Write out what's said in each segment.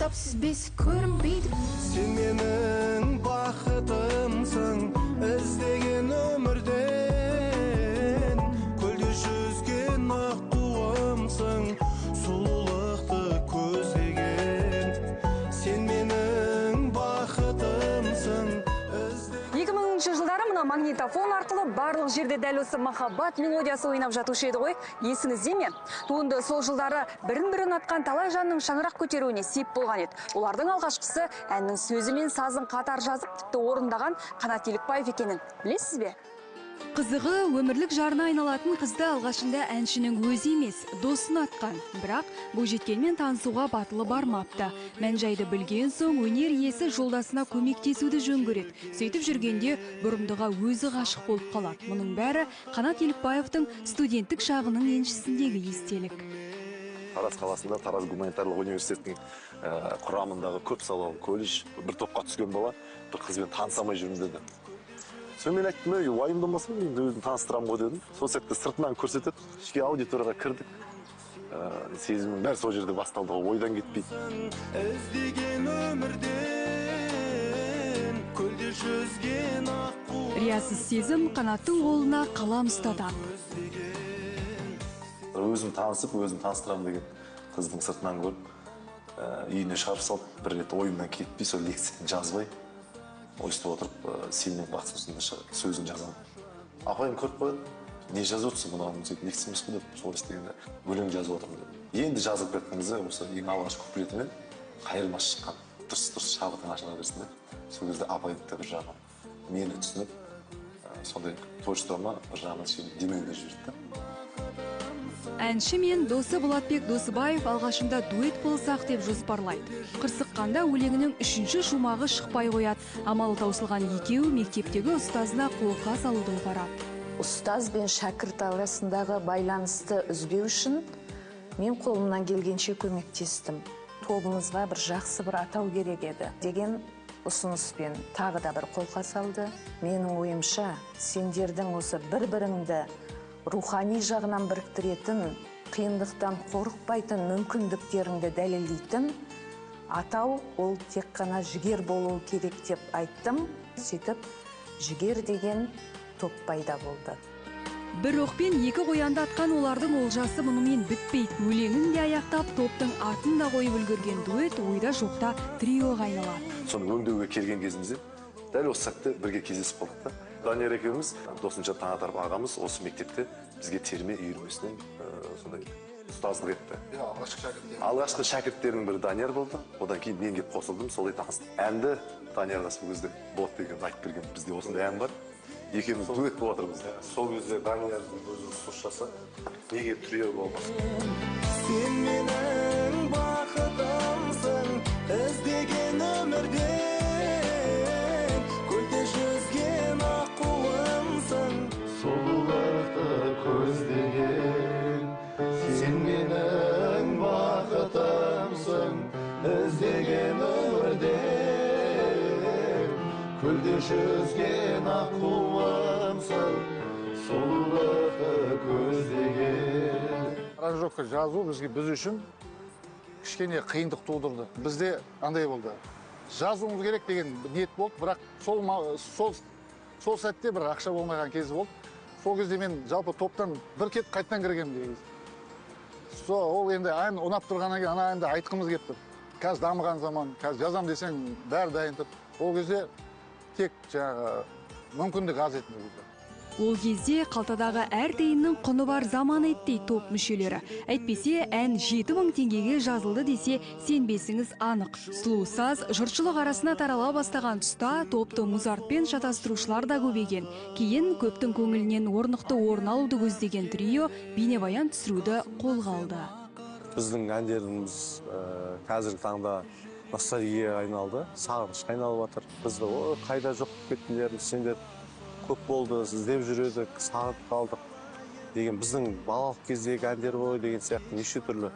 Тапсыз бес көрінбейді. Сен менің бақытымсың, іздеген өмірден. Көлде жүзген аққуымсың, сұлулықты көздеген. Сен менің бақытымсың. 2000 жылдары мына магнитофон арқылы барлық жерде дәл осы махаббат мелодиясы ойнап жатушы еді ғой. Есіңізде ме? Туынды сол жылдары бірін-бірі ұнатқан талай жанның шаңырақ көтеруіне сеп болған еді. Олардың алғашқысы әннің сөзі мен сазын қатар жазып, тіпті орындаған Қанат Елікбаев екенін білесіз бе? Қызығы, өмірлік жарына айналатын қызды алғашында әншінің өзі емес, досын атқан. Бірақ бұл жеткенмен танысуға батылы бармапты. Мән-жайды білген соң өнер иесі жолдасына көмектесуді жөн көреді. Сөйтіп жүргенде бұрымдыға өзі ғашық болып қалады. Мұның бәрі Қанат Елікбаевтың студенттік шағының еншісіндегі естелік. Тараз қаласында Тараз гуманитарлық университетінің құрамындағы көп салалы колледж бір топқа түскен бала бір қызбен танысамай жүрміз деді. Сол мен айттым, уайымдамасын, мен өзін таныстырамын ғой дедім. Сол сәтте сыртынан көрсетіп, ішке аудиторияға кірдік. Сезімнің бәрі сол жерде басталды, ойдан кетпейді. Іздеген өмірден, көлде жүзген аққу. Риясыз сезім Қанаттың қолына қалам ұстады. Өзім танысып, өзім таныстырамын деген қыздың сыртынан көріп, үйіне шығарып салып, бір рет ойымнан кетпей, сол лекцияны жазбай, ойыстып отырып, сенің бақытсызында сөзін жазамын. Апайым көріп қойды, не жазып отырсың мұнағын, лекция емес қой деп, сол істегенде өлең жазып отырмын деп. Енді жазып кеткен кезде, осы ең алғаш куплетімен қайырмасы шыққан, дұрыс шабытың ашыла берсін деп. Сол кезде апайым да бір жағынан мені түсініп, сондай творчествома бір жағынан демеуге жіберді. Әнші мен досы Болатбек Досыбаев алғашында дуэт болсақ деп жоспарлайды. Қырсыққанда өлеңінің 3-ші шумағы шықпай қояды. Амалы таусылған екеуі мектептегі ұстазына қолқа салуды ұйғарады. Ұстаз бен шәкірт арасындағы байланысты үзбеу үшін мен қолымнан келгенше көмектестім. Тобымызға бір жақсы бір атау керек еді деген ұсыныспен тағы да бір қолқа салды. Менің ойымша, сендердің осы бір-біріңді рухани жағынан біріктіретін, қиындықтан қорықпайтын мүмкіндіктеріңді дәлелдейтін атау ол тек қана жігер болуы керек деп айттым. Сөйтіп, жігер деген топ пайда болды. Бір оқпен екі қоянды атқан олардың олжасы мұнымен бітпейді. Өлеңін де аяқтап, топтың атын да қойып үлгерген дуэт ойда жоқта триоға айналады. Соны өңдеуге келген кезімізде дәл осы сәтте бірге кездесіп қалдық та. Данияр екеуміз, досынша Таңатаров ағамыз осы мектепте бізге терме үйірмесінен сондай ұстаздық етті. Алғашқы шәкірттерінің бірі Данияр болды. Одан кейін мен келіп қосылдым, солай таныстым. Әнді Данияр сол кезде болады деген айтып берген. Бізде осындай ән бар. Екеуміз дуэт болып отырмыз. Сол кезде Даниярдың өзі ұсыныс жасап, неге трио болмасын? Сен менің бақытымсың, іздеген өмірден, көлде жүзген аққуымсың, сұлулықты көздеген. Сен менің бақытымсың, іздеген өмірден, көлде жүзген аққуымсың, сұлулықты көздеген. Аранжировка жазу біз үшін кішкене қиындық тудырды. Бізде андай болды. Жазуымыз керек деген ниет болды, бірақ сол сәтте бір ақша болмаған кезі болды. Сол кезде мен жалпы топтан бір кет қайтtan кіргенмін деген. Ол енді ән ұнап тұрғаннан кейін ана әнді айтқымыз келіп тұр. Қазір дамыған заман, қазір жазам десең бәрі дайын тұр. Ол кезде тек мүмкіндік аз еді. Ол кезде қалтадағы әр тиынның құны бар заман еді дейді топ мүшелері. Әйтпесе ән 7000 теңгеге жазылды десе сенбесіңіз анық. Сұлу саз жұртшылық арасына тарала бастаған тұста топты Музартпен шатастырушылар да көбейген. Кейін көптің көңілінен орнықты орын алуды көздеген трио бейнебаян түсіруді қолға алды. Біздің әндеріміз қазіргі таңда ностальгияға айналды, сағынышқа айналып жатыр. Бізді қайда жоқ кеттілер, сендер көп болды, іздеп жүреді, сағынып қалдық деген біздің балалық кездегі әндер ғой деген сияқты неше түрлі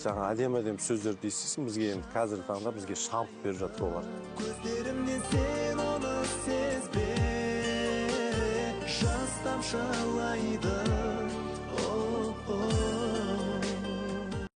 жаңа әдемі сөздерді естисің, бізге енді қазіргі таңда бізге шабыт беріп жатыр олар. Көздерімнен сен оны сезбе, жас тамшылайды.